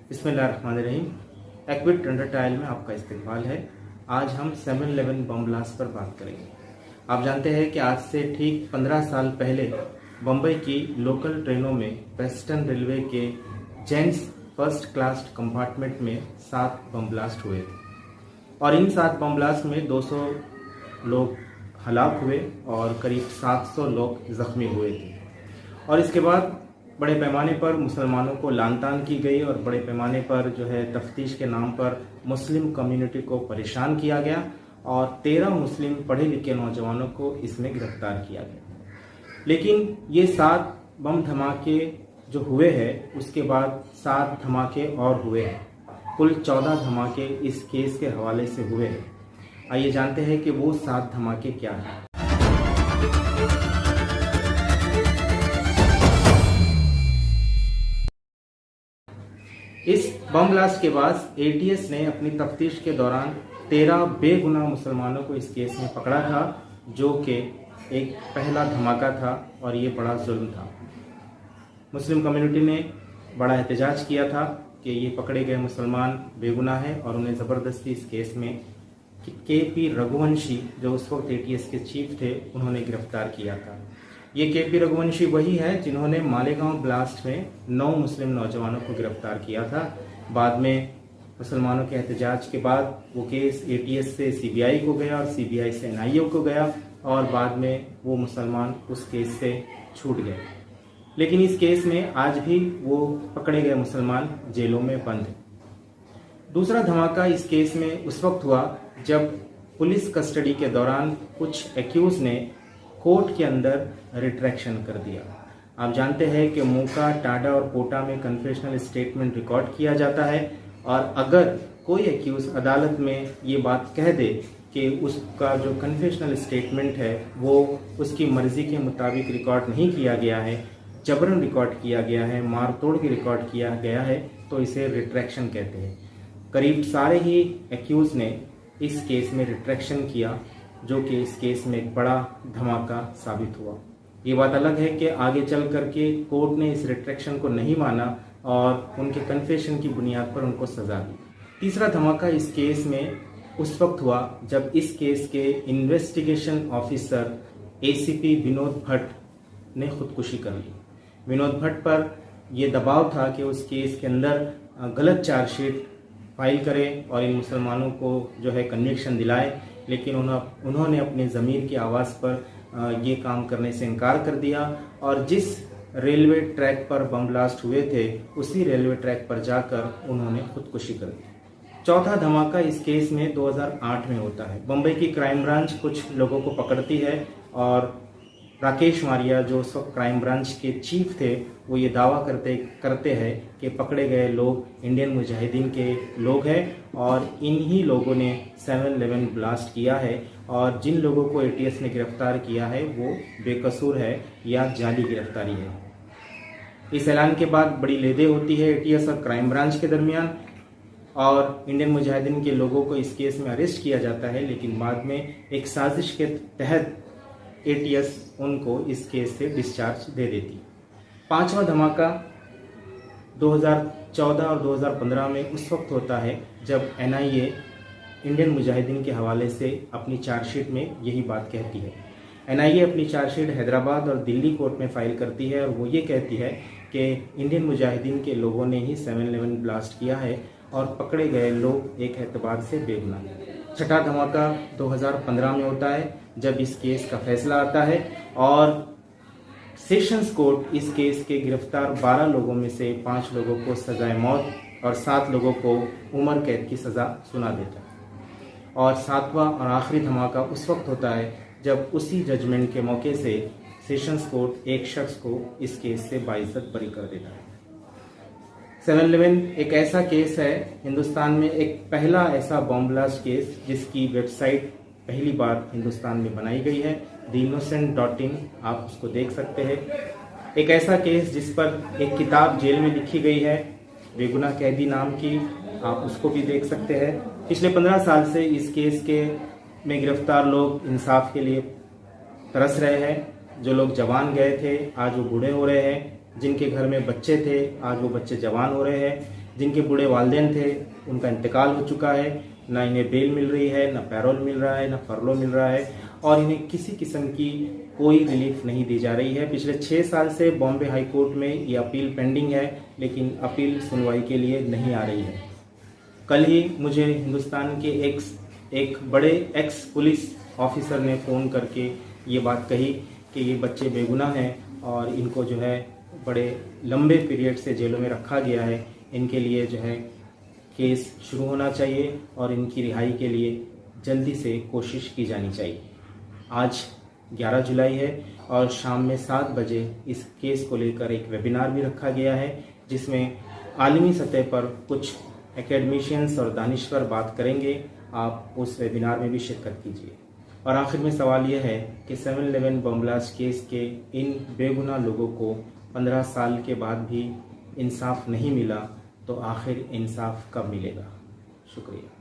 बिस्मिल्लाहिर्रहमानिर्रहीम। Equity Thunder trial में आपका इस्तकबाल है। आज हम 7/11 बम ब्लास्ट पर बात करेंगे। आप जानते हैं कि आज से ठीक 15 साल पहले बम्बई की लोकल ट्रेनों में वेस्टर्न रेलवे के जेंट्स फर्स्ट क्लास कंपार्टमेंट में 7 बम ब्लास्ट हुए थे और इन 7 बम ब्लास्ट में 200 लोग हलाक हुए और करीब 700 लोग जख्मी हुए थे। और इसके बाद बड़े पैमाने पर मुसलमानों को लानतान की गई और बड़े पैमाने पर जो है तफ्तीश के नाम पर मुस्लिम कम्युनिटी को परेशान किया गया और 13 मुस्लिम पढ़े लिखे नौजवानों को इसमें गिरफ्तार किया गया। लेकिन ये 7 बम धमाके जो हुए हैं उसके बाद 7 धमाके और हुए हैं। कुल 14 धमाके इस केस के हवाले से हुए हैं। आइए जानते हैं कि वो 7 धमाके क्या हैं। इस बम ब्लास्ट के बाद एटीएस ने अपनी तफ्तीश के दौरान 13 बेगुनाह मुसलमानों को इस केस में पकड़ा था, जो कि एक पहला धमाका था और ये बड़ा जुल्म था। मुस्लिम कम्युनिटी ने बड़ा एहतजाज किया था कि ये पकड़े गए मुसलमान बेगुनाह हैं और उन्हें ज़बरदस्ती इस केस में के.पी. रघुवंशी, जो उस वक्त एटीएस के चीफ थे, उन्होंने गिरफ्तार किया था। ये के.पी. रघुवंशी वही है जिन्होंने मालेगांव ब्लास्ट में 9 मुस्लिम नौजवानों को गिरफ्तार किया था। बाद में मुसलमानों के एहतजाज के बाद वो केस एटीएस से सीबीआई को गया और सीबीआई से एनआईए को गया और बाद में वो मुसलमान उस केस से छूट गए। लेकिन इस केस में आज भी वो पकड़े गए मुसलमान जेलों में बंद हैं। दूसरा धमाका इस केस में उस वक्त हुआ जब पुलिस कस्टडी के दौरान कुछ एक्यूज ने कोर्ट के अंदर रिट्रैक्शन कर दिया। आप जानते हैं कि मोका, टाडा और कोटा में कन्फेशनल स्टेटमेंट रिकॉर्ड किया जाता है और अगर कोई एक्यूज अदालत में ये बात कह दे कि उसका जो कन्फेशनल स्टेटमेंट है वो उसकी मर्जी के मुताबिक रिकॉर्ड नहीं किया गया है, जबरन रिकॉर्ड किया गया है, मार तोड़ के रिकॉर्ड किया गया है, तो इसे रिट्रैक्शन कहते हैं। करीब सारे ही एक्यूज ने इस केस में रिट्रैक्शन किया, जो कि इस केस में एक बड़ा धमाका साबित हुआ। ये बात अलग है कि आगे चल करके कोर्ट ने इस रिट्रैक्शन को नहीं माना और उनके कन्फेशन की बुनियाद पर उनको सजा दी। तीसरा धमाका इस केस में उस वक्त हुआ जब इस केस के investigation officer ACP Vinod Bhatt ने खुदकुशी कर ली। विनोद भट्ट पर यह दबाव था कि उस केस के अंदर गलत चार्जशीट फाइल करें और इन मुसलमानों को जो है कन्विक्शन दिलाए, लेकिन उन्होंने अपने ज़मीर की आवाज़ पर ये काम करने से इनकार कर दिया और जिस रेलवे ट्रैक पर बम ब्लास्ट हुए थे उसी रेलवे ट्रैक पर जाकर उन्होंने खुदकुशी कर दी। चौथा धमाका इस केस में 2008 में होता है। बम्बई की क्राइम ब्रांच कुछ लोगों को पकड़ती है और राकेश मारिया, जो उस वक्त क्राइम ब्रांच के चीफ थे, वो ये दावा करते हैं कि पकड़े गए लोग इंडियन मुजाहिदीन के लोग हैं और इन्हीं लोगों ने 7/11 ब्लास्ट किया है और जिन लोगों को एटीएस ने गिरफ्तार किया है वो बेकसूर है या जाली गिरफ्तारी है। इस ऐलान के बाद बड़ी लेदे होती है एटीएस और क्राइम ब्रांच के दरमियान और इंडियन मुजाहिदीन के लोगों को इस केस में अरेस्ट किया जाता है, लेकिन बाद में एक साजिश के तहत एटीएस उनको इस केस से डिस्चार्ज दे देती। पांचवा धमाका 2014 और 2015 में उस वक्त होता है जब एनआईए इंडियन मुजाहिदीन के हवाले से अपनी चार्जशीट में यही बात कहती है। एनआईए अपनी चार्जशीट हैदराबाद और दिल्ली कोर्ट में फाइल करती है और वो ये कहती है कि इंडियन मुजाहिदीन के लोगों ने ही 7/11 ब्लास्ट किया है और पकड़े गए लोग एक एतबार से बेगुनाह हैं। छठा धमाका 2015 में होता है जब इस केस का फैसला आता है और सेशंस कोर्ट इस केस के गिरफ्तार 12 लोगों में से 5 लोगों को सजाए मौत और 7 लोगों को उम्र कैद की सज़ा सुना देता है। और 7वां और आखिरी धमाका उस वक्त होता है जब उसी जजमेंट के मौके से सेशंस कोर्ट एक शख्स को इस केस से बाइज्जत बरी कर देता है। 7/11 एक ऐसा केस है, हिंदुस्तान में एक पहला ऐसा बॉम्ब ब्लास्ट केस जिसकी वेबसाइट पहली बार हिंदुस्तान में बनाई गई है, theinnocent.in, आप उसको देख सकते हैं। एक ऐसा केस जिस पर एक किताब जेल में लिखी गई है बेगुनाह कैदी नाम की, आप उसको भी देख सकते हैं। पिछले 15 साल से इस केस के में गिरफ्तार लोग इंसाफ के लिए तरस रहे हैं। जो लोग जवान गए थे आज वो बूढ़े हो रहे हैं, जिनके घर में बच्चे थे आज वो बच्चे जवान हो रहे हैं। जिनके बूढ़े वालिदैन थे उनका इंतकाल हो चुका है, ना इन्हें बेल मिल रही है, ना पैरोल मिल रहा है, ना फरलो मिल रहा है और इन्हें किसी किस्म की कोई रिलीफ नहीं दी जा रही है। पिछले 6 साल से बॉम्बे हाई कोर्ट में ये अपील पेंडिंग है, लेकिन अपील सुनवाई के लिए नहीं आ रही है। कल ही मुझे हिंदुस्तान के एक बड़े एक्स पुलिस ऑफिसर ने फ़ोन करके ये बात कही कि ये बच्चे बेगुनाह हैं और इनको जो है बड़े लंबे पीरियड से जेलों में रखा गया है, इनके लिए जो है केस शुरू होना चाहिए और इनकी रिहाई के लिए जल्दी से कोशिश की जानी चाहिए। आज 11 जुलाई है और शाम में 7 बजे इस केस को लेकर एक वेबिनार भी रखा गया है, जिसमें आलमी सतह पर कुछ एकेडमिशियंस और दानिश्वर बात करेंगे। आप उस वेबिनार में भी शिरकत कीजिए। और आखिर में सवाल यह है कि 7/11 बम ब्लास्ट केस के इन बेगुनाह लोगों को 15 साल के बाद भी इंसाफ नहीं मिला, तो आखिर इंसाफ कब मिलेगा? शुक्रिया।